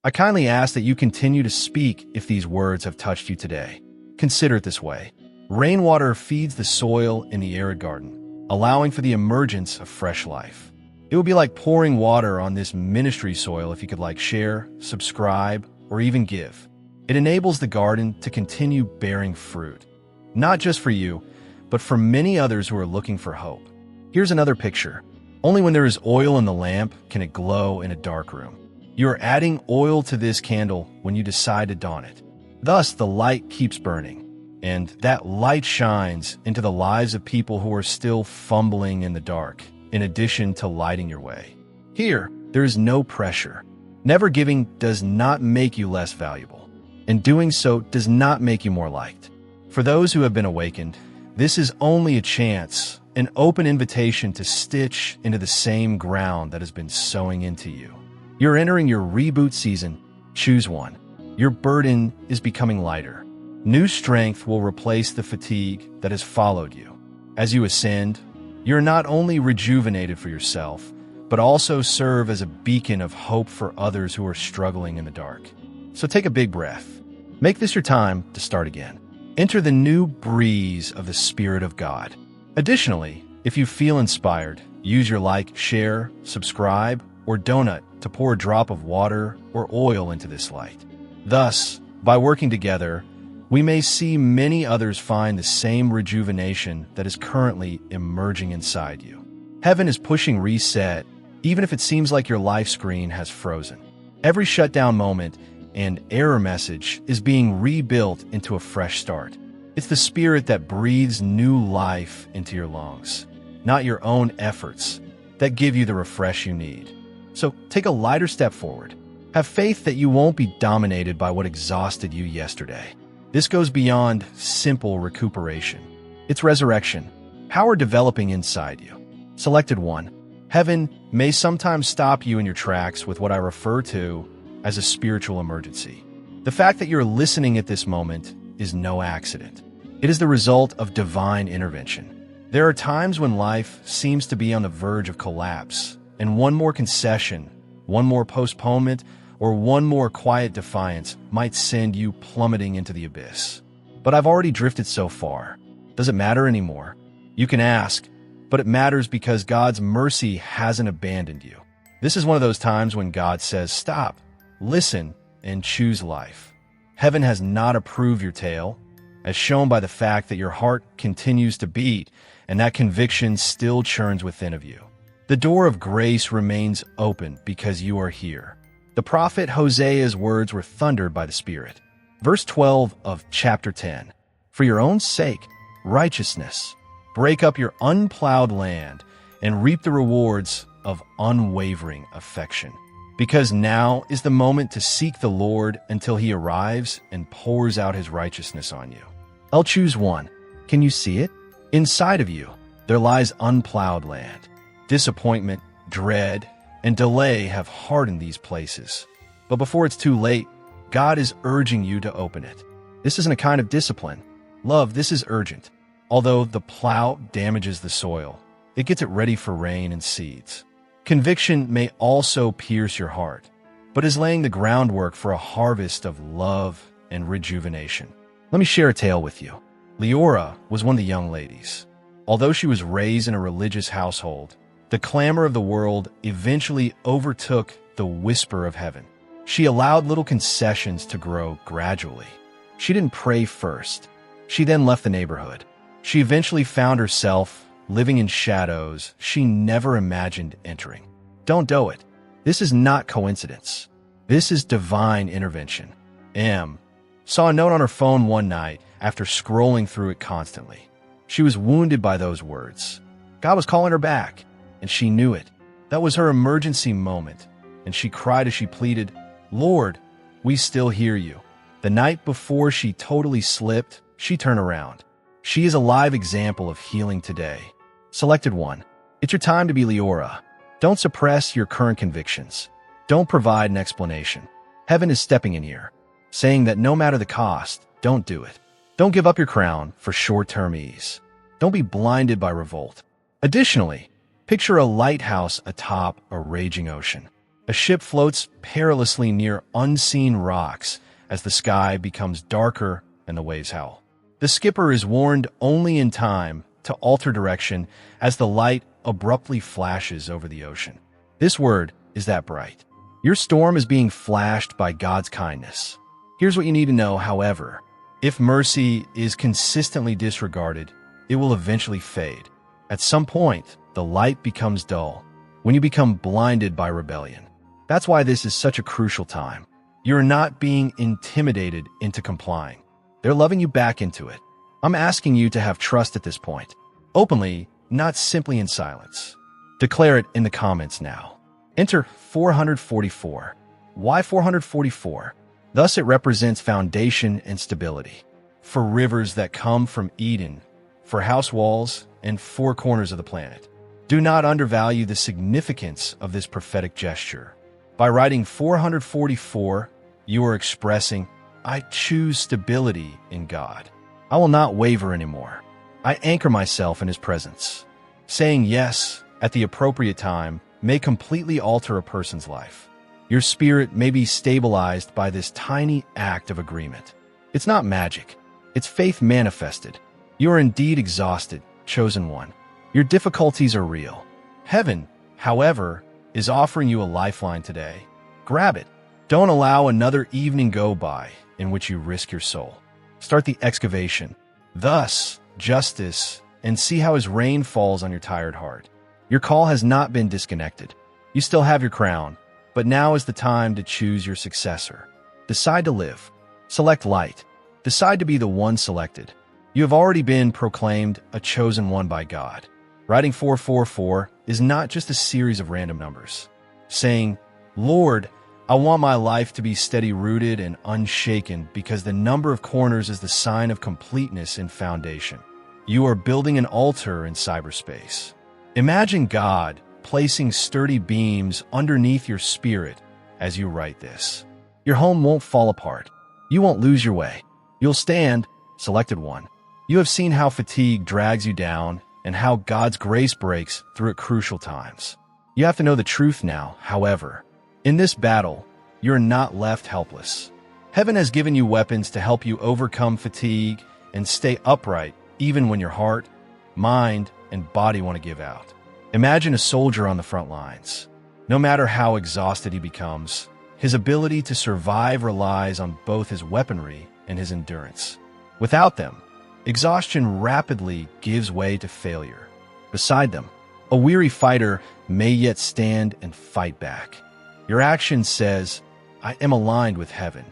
I kindly ask that you continue to speak if these words have touched you today. Consider it this way. Rainwater feeds the soil in the arid garden, allowing for the emergence of fresh life. It would be like pouring water on this ministry soil if you could share, subscribe, or even give. It enables the garden to continue bearing fruit, not just for you, but for many others who are looking for hope. Here's another picture. Only when there is oil in the lamp can it glow in a dark room. You are adding oil to this candle when you decide to dawn it. Thus, the light keeps burning, and that light shines into the lives of people who are still fumbling in the dark, in addition to lighting your way. Here, there is no pressure. Never giving does not make you less valuable, and doing so does not make you more liked. For those who have been awakened, this is only a chance, an open invitation to stitch into the same ground that has been sowing into you. You're entering your reboot season. Choose one. Your burden is becoming lighter. New strength will replace the fatigue that has followed you. As you ascend, you're not only rejuvenated for yourself, but also serve as a beacon of hope for others who are struggling in the dark. So take a big breath. Make this your time to start again. Enter the new breeze of the Spirit of God. Additionally, if you feel inspired, use your like, share, subscribe, or donut to pour a drop of water or oil into this light. Thus, by working together, we may see many others find the same rejuvenation that is currently emerging inside you. Heaven is pushing reset, even if it seems like your life screen has frozen. Every shutdown moment and error message is being rebuilt into a fresh start. It's the Spirit that breathes new life into your lungs, not your own efforts, that give you the refresh you need. So take a lighter step forward. Have faith that you won't be dominated by what exhausted you yesterday. This goes beyond simple recuperation. It's resurrection, power developing inside you. Selected one. Heaven may sometimes stop you in your tracks with what I refer to as a spiritual emergency. The fact that you're listening at this moment is no accident. It is the result of divine intervention. There are times when life seems to be on the verge of collapse, and one more concession, one more postponement, or one more quiet defiance might send you plummeting into the abyss. But I've already drifted so far. Does it matter anymore? You can ask, but it matters because God's mercy hasn't abandoned you. This is one of those times when God says, stop, listen, and choose life. Heaven has not approved your tale, as shown by the fact that your heart continues to beat and that conviction still churns within of you. The door of grace remains open because you are here. The prophet Hosea's words were thundered by the Spirit. Verse 12 of chapter 10. For your own sake, righteousness, break up your unplowed land and reap the rewards of unwavering affection. Because now is the moment to seek the Lord until he arrives and pours out his righteousness on you. I'll choose one. Can you see it? Inside of you, there lies unplowed land. Disappointment, dread, and delay have hardened these places. But before it's too late, God is urging you to open it. This isn't a kind of discipline. Love, this is urgent. Although the plow damages the soil, it gets it ready for rain and seeds. Conviction may also pierce your heart, but is laying the groundwork for a harvest of love and rejuvenation. Let me share a tale with you. Leora was one of the young ladies. Although she was raised in a religious household, the clamor of the world eventually overtook the whisper of heaven. She allowed little concessions to grow gradually. She didn't pray first. She then left the neighborhood. She eventually found herself living in shadows she never imagined entering. Don't do it. This is not coincidence. This is divine intervention. M saw a note on her phone one night after scrolling through it constantly. She was wounded by those words. God was calling her back, and she knew it. That was her emergency moment, and she cried as she pleaded, Lord, we still hear you. The night before she totally slipped, she turned around. She is a live example of healing today. Selected one. It's your time to be Leora. Don't suppress your current convictions. Don't provide an explanation. Heaven is stepping in here, saying that no matter the cost, don't do it. Don't give up your crown for short-term ease. Don't be blinded by revolt. Additionally, picture a lighthouse atop a raging ocean. A ship floats perilously near unseen rocks as the sky becomes darker and the waves howl. The skipper is warned only in time to alter direction as the light abruptly flashes over the ocean. This word is that bright. Your storm is being flashed by God's kindness. Here's what you need to know, however. If mercy is consistently disregarded, it will eventually fade. At some point, the light becomes dull when you become blinded by rebellion. That's why this is such a crucial time. You're not being intimidated into complying. They're loving you back into it. I'm asking you to have trust at this point. Openly, not simply in silence. Declare it in the comments now. Enter 444. Why 444? Thus it represents foundation and stability. For rivers that come from Eden, for house walls, and four corners of the planet. Do not undervalue the significance of this prophetic gesture. By writing 444, you are expressing, I choose stability in God. I will not waver anymore. I anchor myself in His presence. Saying yes at the appropriate time may completely alter a person's life. Your spirit may be stabilized by this tiny act of agreement. It's not magic. It's faith manifested. You are indeed exhausted, chosen one. Your difficulties are real. Heaven, however, is offering you a lifeline today. Grab it. Don't allow another evening go by in which you risk your soul. Start the excavation. Thus, justice, and see how His rain falls on your tired heart. Your call has not been disconnected. You still have your crown, but now is the time to choose your successor. Decide to live. Select light. Decide to be the one selected. You have already been proclaimed a chosen one by God. Writing 444 is not just a series of random numbers. Saying, Lord, I want my life to be steady-rooted and unshaken because the number of corners is the sign of completeness and foundation. You are building an altar in cyberspace. Imagine God placing sturdy beams underneath your spirit as you write this. Your home won't fall apart. You won't lose your way. You'll stand, selected one. You have seen how fatigue drags you down and how God's grace breaks through at crucial times. You have to know the truth now, however. In this battle, you're not left helpless. Heaven has given you weapons to help you overcome fatigue and stay upright even when your heart, mind, and body want to give out. Imagine a soldier on the front lines. No matter how exhausted he becomes, his ability to survive relies on both his weaponry and his endurance. Without them, exhaustion rapidly gives way to failure. Beside them, a weary fighter may yet stand and fight back. Your action says, I am aligned with heaven.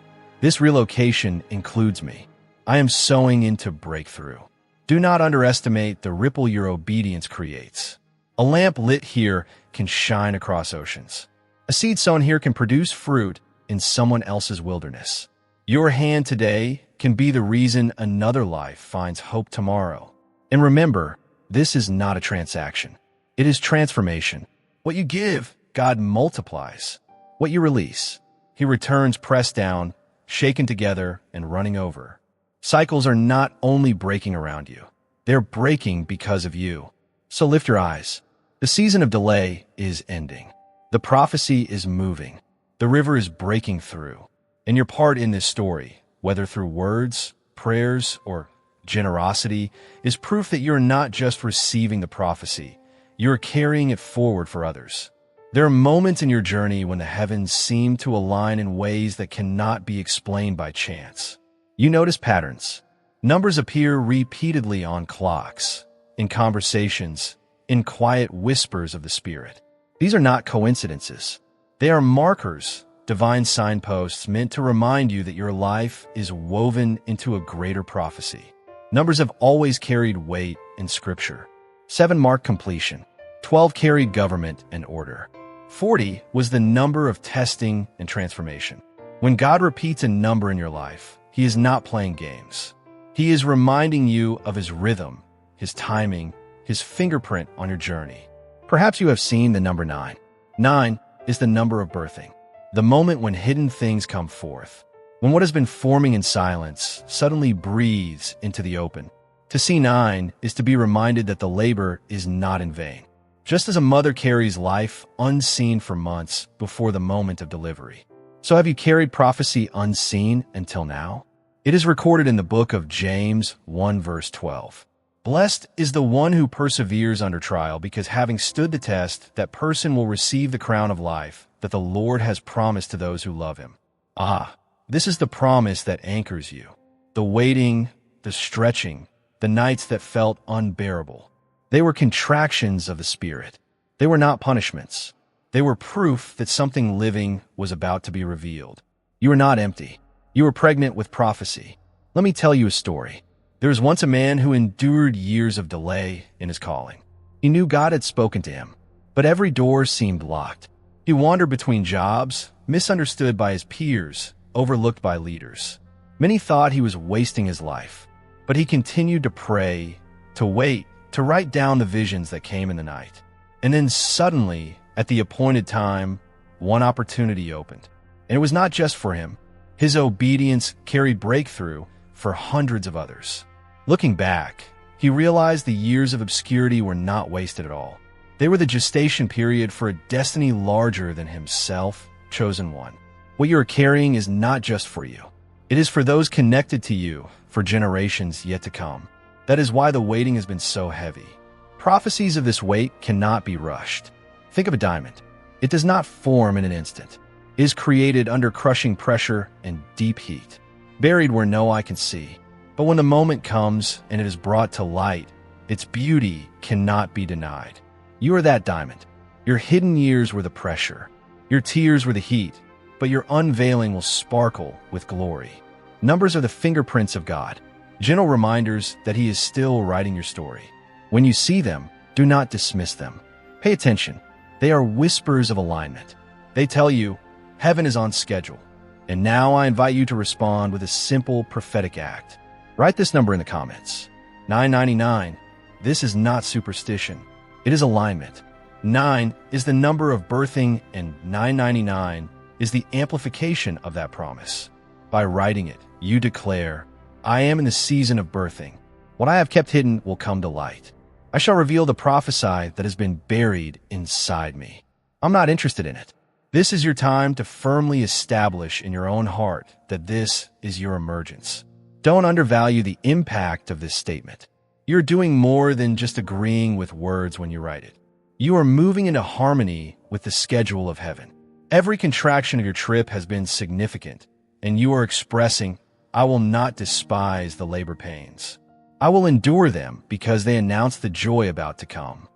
This relocation includes me. I am sowing into breakthrough. Do not underestimate the ripple your obedience creates. A lamp lit here can shine across oceans. A seed sown here can produce fruit in someone else's wilderness. Your hand today can be the reason another life finds hope tomorrow. And remember, this is not a transaction. It is transformation. What you give, God multiplies. What you release, He returns pressed down, shaken together, and running over. Cycles are not only breaking around you. They're breaking because of you. So lift your eyes. The season of delay is ending. The prophecy is moving. The river is breaking through. And your part in this story, whether through words, prayers, or generosity, is proof that you're not just receiving the prophecy, you're carrying it forward for others. There are moments in your journey when the heavens seem to align in ways that cannot be explained by chance. You notice patterns. Numbers appear repeatedly on clocks, in conversations, in quiet whispers of the Spirit. These are not coincidences. They are markers, divine signposts meant to remind you that your life is woven into a greater prophecy. Numbers have always carried weight in Scripture. 7 marked completion. 12 carried government and order. 40 was the number of testing and transformation. When God repeats a number in your life, He is not playing games. He is reminding you of His rhythm, His timing, His fingerprint on your journey. Perhaps you have seen the number 9. 9 is the number of birthing, the moment when hidden things come forth, when what has been forming in silence suddenly breathes into the open. To see 9 is to be reminded that the labor is not in vain. just as a mother carries life unseen for months before the moment of delivery. So have you carried prophecy unseen until now? It is recorded in the book of James 1 verse 12. Blessed is the one who perseveres under trial, because having stood the test, that person will receive the crown of life that the Lord has promised to those who love him. This is the promise that anchors you. The waiting, the stretching, the nights that felt unbearable. They were contractions of the Spirit. They were not punishments. They were proof that something living was about to be revealed. You were not empty. You were pregnant with prophecy. Let me tell you a story. There was once a man who endured years of delay in his calling. He knew God had spoken to him, but every door seemed locked. He wandered between jobs, misunderstood by his peers, overlooked by leaders. Many thought he was wasting his life, but he continued to pray, to wait, to write down the visions that came in the night. And then suddenly, at the appointed time, one opportunity opened. And it was not just for him. His obedience carried breakthrough for hundreds of others. Looking back, he realized the years of obscurity were not wasted at all. They were the gestation period for a destiny larger than himself, chosen one. What you are carrying is not just for you. It is for those connected to you, for generations yet to come. That is why the waiting has been so heavy. Prophecies of this weight cannot be rushed. Think of a diamond. It does not form in an instant. It is created under crushing pressure and deep heat, buried where no eye can see. But when the moment comes and it is brought to light, its beauty cannot be denied. You are that diamond. Your hidden years were the pressure. Your tears were the heat, but your unveiling will sparkle with glory. Numbers are the fingerprints of God, gentle reminders that He is still writing your story. When you see them, do not dismiss them. Pay attention. They are whispers of alignment. They tell you, heaven is on schedule. And now I invite you to respond with a simple prophetic act. Write this number in the comments. 999. This is not superstition. It is alignment. 9 is the number of birthing, and 999 is the amplification of that promise. By writing it, you declare, I am in the season of birthing. What I have kept hidden will come to light. I shall reveal the prophecy that has been buried inside me. I'm not interested in it. This is your time to firmly establish in your own heart that this is your emergence. Don't undervalue the impact of this statement. You're doing more than just agreeing with words when you write it. You are moving into harmony with the schedule of heaven. Every contraction of your trip has been significant, and you are expressing, I will not despise the labor pains. I will endure them because they announce the joy about to come.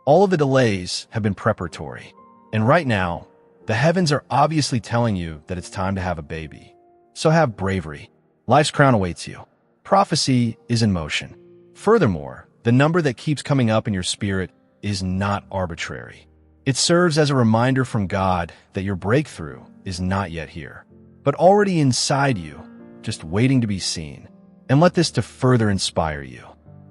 All of the delays have been preparatory, and right now, the heavens are obviously telling you that it's time to have a baby. So have bravery. Life's crown awaits you. Prophecy is in motion. Furthermore, the number that keeps coming up in your spirit is not arbitrary. It serves as a reminder from God that your breakthrough is not yet here, but already inside you, just waiting to be seen. And let this to further inspire you.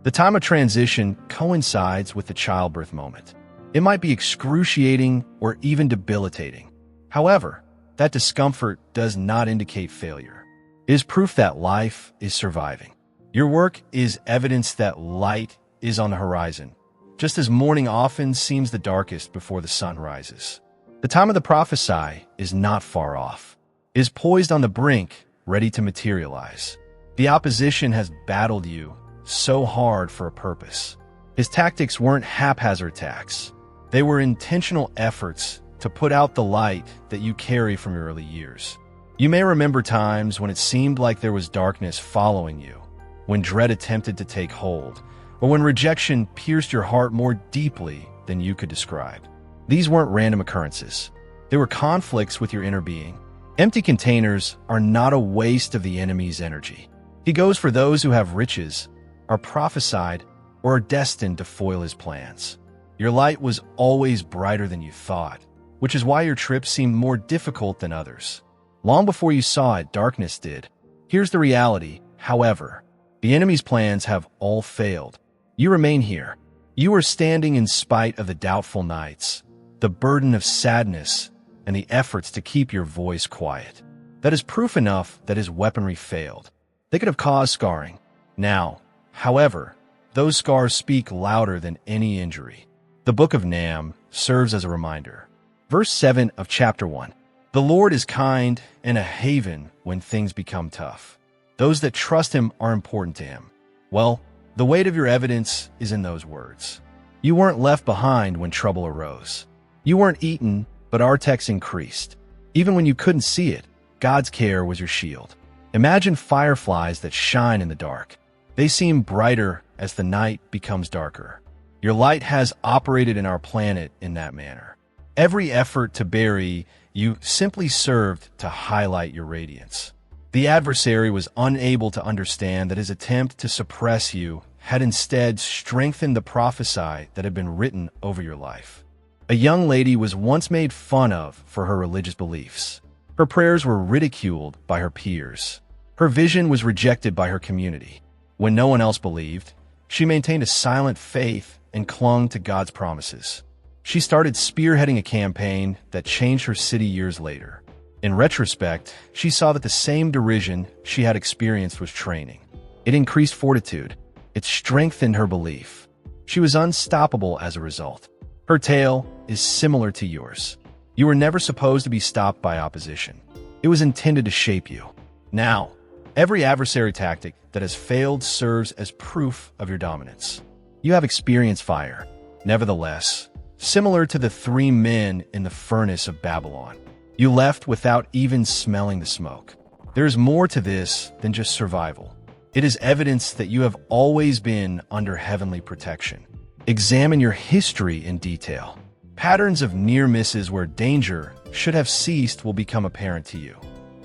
The time of transition coincides with the childbirth moment. It might be excruciating or even debilitating. However, that discomfort does not indicate failure. It is proof that life is surviving. Your work is evidence that light is on the horizon, just as morning often seems the darkest before the sun rises. The time of the prophesy is not far off. It is poised on the brink, ready to materialize. The opposition has battled you so hard for a purpose. His tactics weren't haphazard attacks. They were intentional efforts to put out the light that you carry from your early years. You may remember times when it seemed like there was darkness following you, when dread attempted to take hold, or when rejection pierced your heart more deeply than you could describe. These weren't random occurrences. They were conflicts with your inner being. Empty containers are not a waste of the enemy's energy. He goes for those who have riches, are prophesied, or are destined to foil his plans. Your light was always brighter than you thought, which is why your trip seemed more difficult than others. Long before you saw it, darkness did. Here's the reality, however. The enemy's plans have all failed. You remain here. You are standing in spite of the doubtful nights, the burden of sadness, and the efforts to keep your voice quiet. That is proof enough that his weaponry failed. They could have caused scarring. Now, however, those scars speak louder than any injury. The book of Nahum serves as a reminder. Verse 7 of chapter 1. The Lord is kind and a haven when things become tough. Those that trust him are important to him. Well, the weight of your evidence is in those words. You weren't left behind when trouble arose. You weren't eaten, but our text increased. Even when you couldn't see it, God's care was your shield. Imagine fireflies that shine in the dark. They seem brighter as the night becomes darker. Your light has operated in our planet in that manner. Every effort to bury you simply served to highlight your radiance. The adversary was unable to understand that his attempt to suppress you had instead strengthened the prophecy that had been written over your life. A young lady was once made fun of for her religious beliefs. Her prayers were ridiculed by her peers. Her vision was rejected by her community. When no one else believed, she maintained a silent faith and clung to God's promises. She started spearheading a campaign that changed her city years later. In retrospect, she saw that the same derision she had experienced was training. It increased fortitude. It strengthened her belief. She was unstoppable as a result. Her tale is similar to yours. You were never supposed to be stopped by opposition. It was intended to shape you. Now, every adversary tactic that has failed serves as proof of your dominance. You have experienced fire. Nevertheless, similar to the 3 men in the furnace of Babylon, you left without even smelling the smoke. There is more to this than just survival. It is evidence that you have always been under heavenly protection. Examine your history in detail. Patterns of near misses where danger should have ceased will become apparent to you.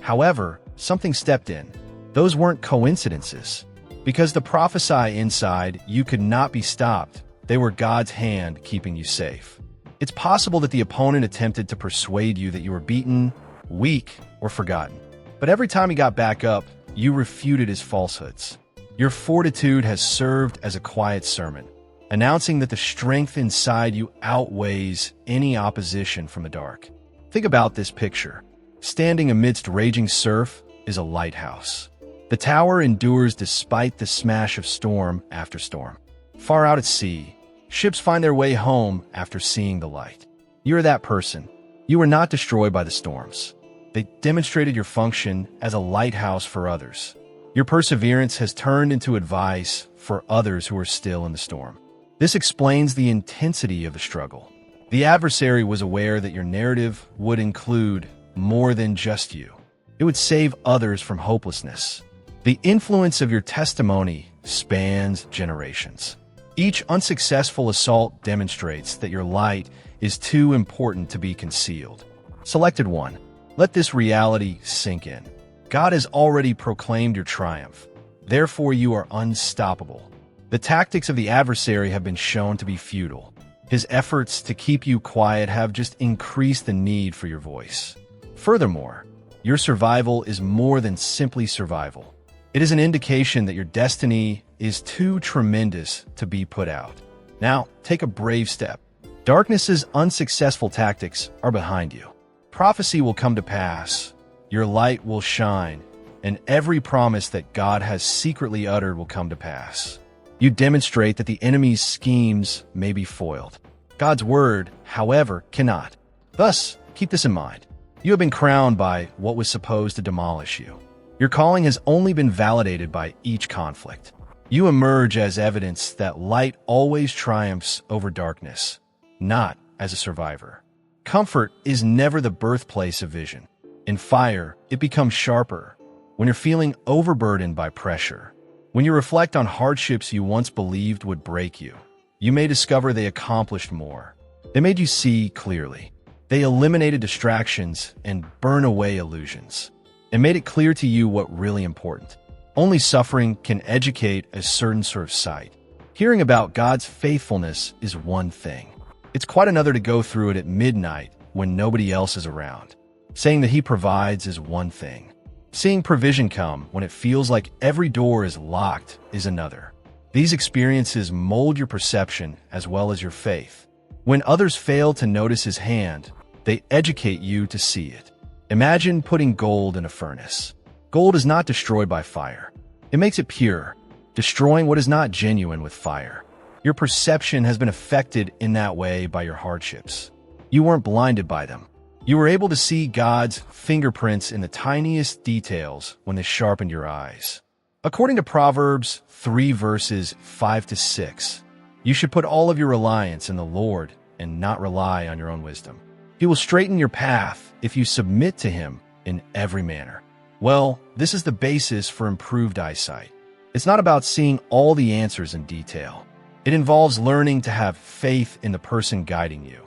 However, something stepped in. Those weren't coincidences. Because the prophesy inside you could not be stopped, they were God's hand keeping you safe. It's possible that the opponent attempted to persuade you that you were beaten, weak, or forgotten. But every time he got back up, you refuted his falsehoods. Your fortitude has served as a quiet sermon, announcing that the strength inside you outweighs any opposition from the dark. Think about this picture. Standing amidst raging surf is a lighthouse. The tower endures despite the smash of storm after storm. Far out at sea, ships find their way home after seeing the light. You're that person. You were not destroyed by the storms. They demonstrated your function as a lighthouse for others. Your perseverance has turned into advice for others who are still in the storm. This explains the intensity of the struggle. The adversary was aware that your narrative would include more than just you. It would save others from hopelessness. The influence of your testimony spans generations. Each unsuccessful assault demonstrates that your light is too important to be concealed. Selected 1. Let this reality sink in. God has already proclaimed your triumph. Therefore, you are unstoppable. The tactics of the adversary have been shown to be futile. His efforts to keep you quiet have just increased the need for your voice. Furthermore, your survival is more than simply survival. It is an indication that your destiny is too tremendous to be put out. Now, take a brave step. Darkness's unsuccessful tactics are behind you. Prophecy will come to pass. Your light will shine, and every promise that God has secretly uttered will come to pass. You demonstrate that the enemy's schemes may be foiled. God's word, however, cannot. Thus, keep this in mind. You have been crowned by what was supposed to demolish you. Your calling has only been validated by each conflict. You emerge as evidence that light always triumphs over darkness, not as a survivor. Comfort is never the birthplace of vision. In fire, it becomes sharper. When you're feeling overburdened by pressure, when you reflect on hardships you once believed would break you, you may discover they accomplished more. They made you see clearly. They eliminated distractions and burn away illusions. It made it clear to you what really important. Only suffering can educate a certain sort of sight. Hearing about God's faithfulness is one thing. It's quite another to go through it at midnight when nobody else is around. Saying that he provides is one thing. Seeing provision come when it feels like every door is locked is another. These experiences mold your perception as well as your faith. When others fail to notice his hand, they educate you to see it. Imagine putting gold in a furnace. Gold is not destroyed by fire. It makes it pure, destroying what is not genuine with fire. Your perception has been affected in that way by your hardships. You weren't blinded by them. You were able to see God's fingerprints in the tiniest details when they sharpened your eyes. According to Proverbs 3 verses 5-6, you should put all of your reliance in the Lord and not rely on your own wisdom. He will straighten your path if you submit to Him in every manner. Well, this is the basis for improved eyesight. It's not about seeing all the answers in detail. It involves learning to have faith in the person guiding you,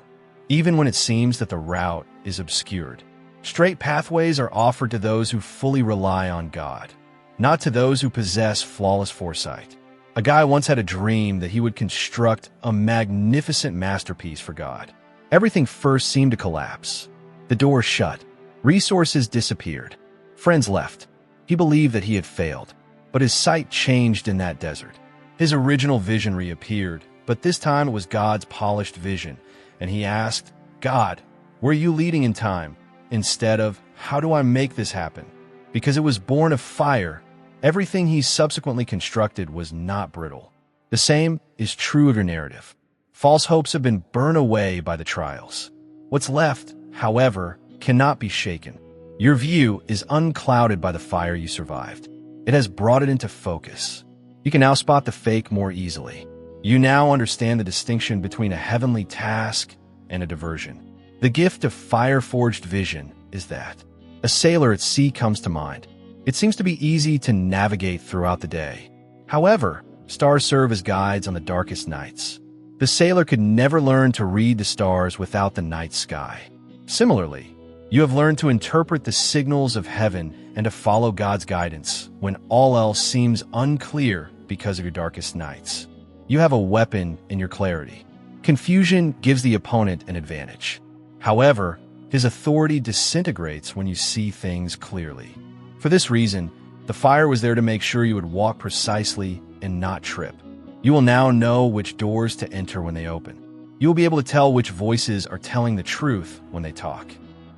even when it seems that the route is obscured. Straight pathways are offered to those who fully rely on God, not to those who possess flawless foresight. A guy once had a dream that he would construct a magnificent masterpiece for God. Everything first seemed to collapse. The doors shut. Resources disappeared. Friends left. He believed that he had failed, but his sight changed in that desert. His original vision reappeared, but this time it was God's polished vision, and he asked, God, were you leading in time? Instead of, how do I make this happen? Because it was born of fire, everything he subsequently constructed was not brittle. The same is true of your narrative. False hopes have been burned away by the trials. What's left, however, cannot be shaken. Your view is unclouded by the fire you survived. It has brought it into focus. You can now spot the fake more easily. You now understand the distinction between a heavenly task and a diversion. The gift of fire-forged vision is that a sailor at sea comes to mind. It seems to be easy to navigate throughout the day. However, stars serve as guides on the darkest nights. The sailor could never learn to read the stars without the night sky. Similarly, you have learned to interpret the signals of heaven and to follow God's guidance when all else seems unclear because of your darkest nights. You have a weapon in your clarity. Confusion gives the opponent an advantage. However, his authority disintegrates when you see things clearly. For this reason, the fire was there to make sure you would walk precisely and not trip. You will now know which doors to enter when they open. You will be able to tell which voices are telling the truth when they talk.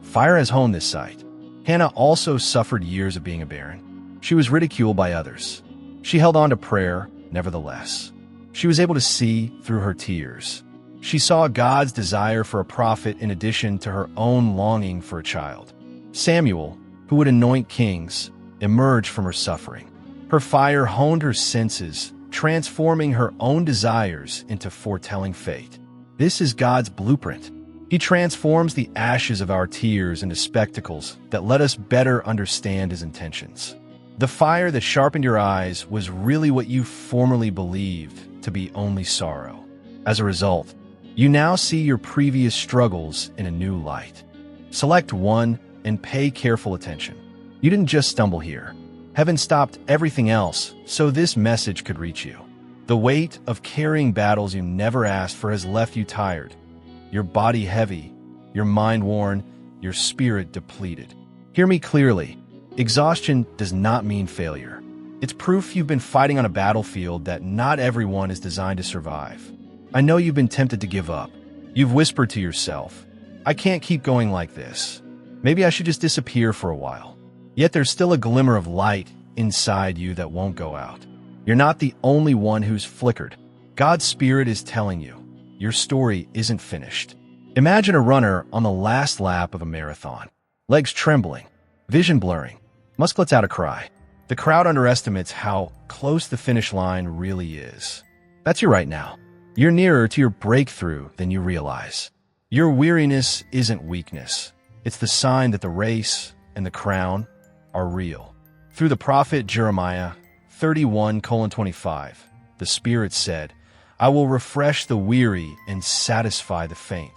Fire has honed this sight. Hannah also suffered years of being a barren. She was ridiculed by others. She held on to prayer, nevertheless. She was able to see through her tears. She saw God's desire for a prophet in addition to her own longing for a child. Samuel, who would anoint kings, emerged from her suffering. Her fire honed her senses, transforming her own desires into foretelling fate. This is God's blueprint. He transforms the ashes of our tears into spectacles that let us better understand His intentions. The fire that sharpened your eyes was really what you formerly believed to be only sorrow. As a result, you now see your previous struggles in a new light. Select one and pay careful attention. You didn't just stumble here. Heaven stopped everything else so this message could reach you. The weight of carrying battles you never asked for has left you tired, your body heavy, your mind worn, your spirit depleted. Hear me clearly. Exhaustion does not mean failure. It's proof you've been fighting on a battlefield that not everyone is designed to survive. I know you've been tempted to give up. You've whispered to yourself, I can't keep going like this. Maybe I should just disappear for a while. Yet there's still a glimmer of light inside you that won't go out. You're not the only one who's flickered. God's Spirit is telling you, your story isn't finished. Imagine a runner on the last lap of a marathon. Legs trembling, vision blurring. Musk lets out a cry. The crowd underestimates how close the finish line really is. That's you right now. You're nearer to your breakthrough than you realize. Your weariness isn't weakness. It's the sign that the race and the crown are real. Through the prophet Jeremiah 31:25, the Spirit said, I will refresh the weary and satisfy the faint.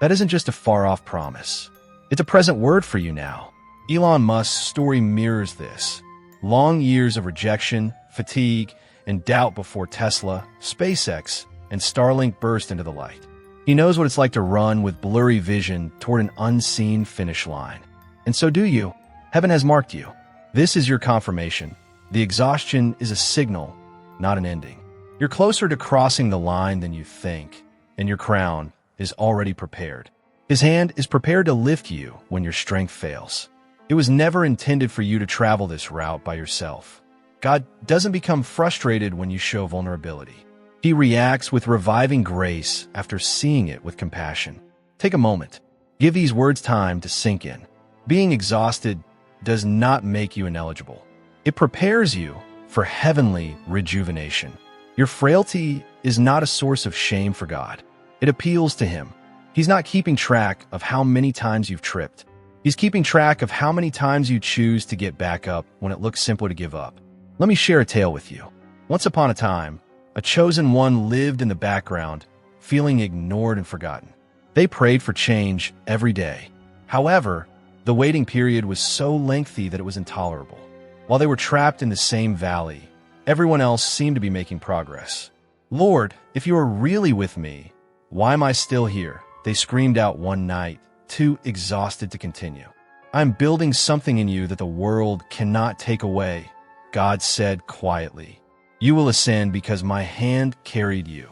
That isn't just a far-off promise. It's a present word for you now. Elon Musk's story mirrors this. Long years of rejection, fatigue, and doubt before Tesla, SpaceX, and Starlink burst into the light. He knows what it's like to run with blurry vision toward an unseen finish line. And so do you. Heaven has marked you. This is your confirmation. The exhaustion is a signal, not an ending. You're closer to crossing the line than you think, and your crown is already prepared. His hand is prepared to lift you when your strength fails. It was never intended for you to travel this route by yourself. God doesn't become frustrated when you show vulnerability. He reacts with reviving grace after seeing it with compassion. Take a moment. Give these words time to sink in. Being exhausted does not make you ineligible. It prepares you for heavenly rejuvenation. Your frailty is not a source of shame for God. It appeals to Him. He's not keeping track of how many times you've tripped. He's keeping track of how many times you choose to get back up when it looks simple to give up. Let me share a tale with you. Once upon a time, a chosen one lived in the background, feeling ignored and forgotten. They prayed for change every day. However, the waiting period was so lengthy that it was intolerable. While they were trapped in the same valley, everyone else seemed to be making progress. "Lord, if you are really with me, why am I still here?" they screamed out one night, too exhausted to continue. "I'm building something in you that the world cannot take away," God said quietly. "You will ascend because my hand carried you,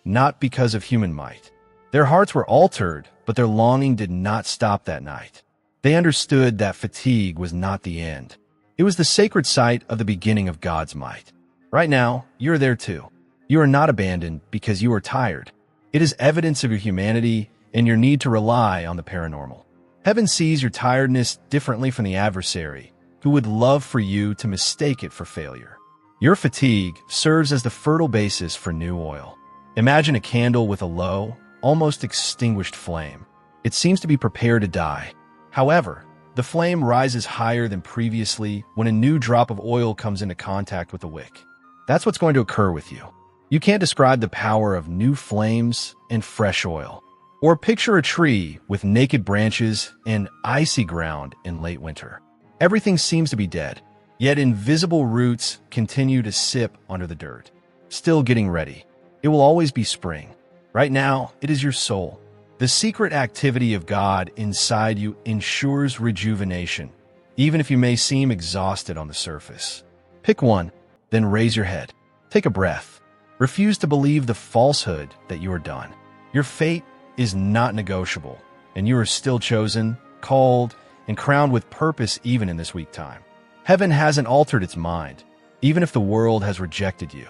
not because of human might." Their hearts were altered, but their longing did not stop that night. They understood that fatigue was not the end. It was the sacred site of the beginning of God's might. Right now, you're there too. You are not abandoned because you are tired. It is evidence of your humanity and your need to rely on the paranormal. Heaven sees your tiredness differently from the adversary, who would love for you to mistake it for failure. Your fatigue serves as the fertile basis for new oil. Imagine a candle with a low, almost extinguished flame. It seems to be prepared to die. However, the flame rises higher than previously when a new drop of oil comes into contact with the wick. That's what's going to occur with you. You can't describe the power of new flames and fresh oil. Or picture a tree with naked branches and icy ground in late winter. Everything seems to be dead, yet invisible roots continue to sip under the dirt. Still getting ready. It will always be spring. Right now, it is your soul. The secret activity of God inside you ensures rejuvenation, even if you may seem exhausted on the surface. Pick one, then raise your head. Take a breath. Refuse to believe the falsehood that you are done. Your fate is not negotiable, and you are still chosen, called, and crowned with purpose even in this weak time. Heaven hasn't altered its mind, even if the world has rejected you.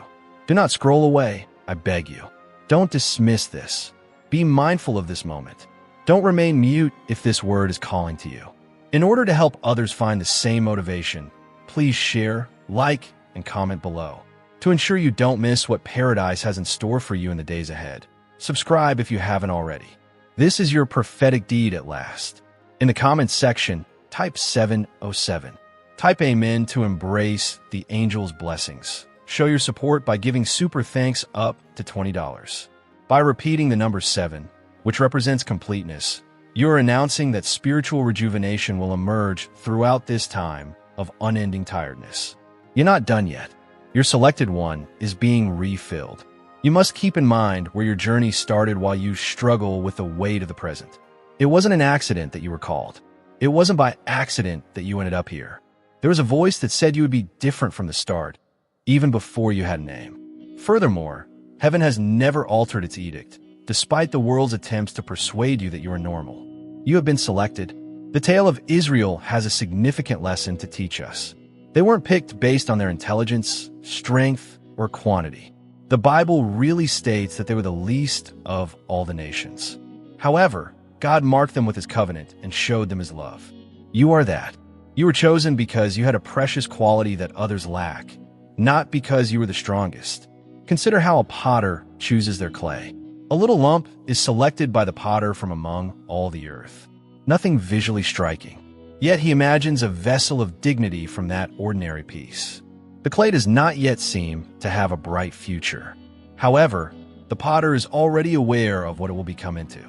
Do not scroll away, I beg you. Don't dismiss this. Be mindful of this moment. Don't remain mute if this word is calling to you. In order to help others find the same motivation, please share, like, and comment below. To ensure you don't miss what paradise has in store for you in the days ahead, subscribe if you haven't already. This is your prophetic deed at last. In the comments section, type 707. Type Amen to embrace the angel's blessings. Show your support by giving super thanks up to $20. By repeating the number 7, which represents completeness, you are announcing that spiritual rejuvenation will emerge throughout this time of unending tiredness. You're not done yet. Your selected one is being refilled. You must keep in mind where your journey started while you struggle with the weight of the present. It wasn't an accident that you were called. It wasn't by accident that you ended up here. There was a voice that said you would be different from the start, even before you had a name. Furthermore, heaven has never altered its edict, despite the world's attempts to persuade you that you are normal. You have been selected. The tale of Israel has a significant lesson to teach us. They weren't picked based on their intelligence, strength, or quantity. The Bible really states that they were the least of all the nations. However, God marked them with His covenant and showed them His love. You are that. You were chosen because you had a precious quality that others lack, not because you were the strongest. Consider how a potter chooses their clay. A little lump is selected by the potter from among all the earth. Nothing visually striking. Yet he imagines a vessel of dignity from that ordinary piece. The clay does not yet seem to have a bright future. However, the potter is already aware of what it will become into.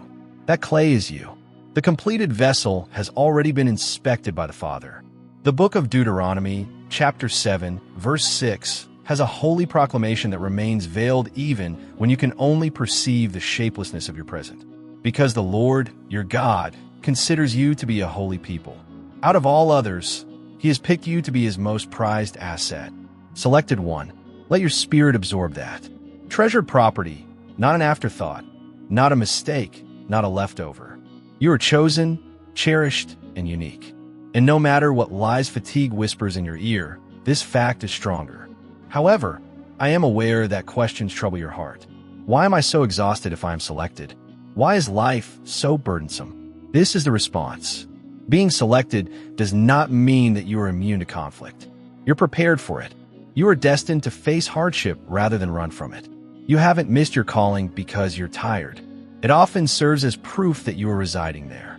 That clay is you. The completed vessel has already been inspected by the Father. The book of Deuteronomy, chapter 7, verse 6, has a holy proclamation that remains veiled even when you can only perceive the shapelessness of your present. Because the Lord, your God, considers you to be a holy people. Out of all others, He has picked you to be His most prized asset. Selected one, let your spirit absorb that. Treasured property, not an afterthought, not a mistake, not a leftover. You are chosen, cherished, and unique. And no matter what lies fatigue whispers in your ear, this fact is stronger. However, I am aware that questions trouble your heart. Why am I so exhausted if I am selected? Why is life so burdensome? This is the response. Being selected does not mean that you are immune to conflict. You're prepared for it. You are destined to face hardship rather than run from it. You haven't missed your calling because you're tired. It often serves as proof that you are residing there.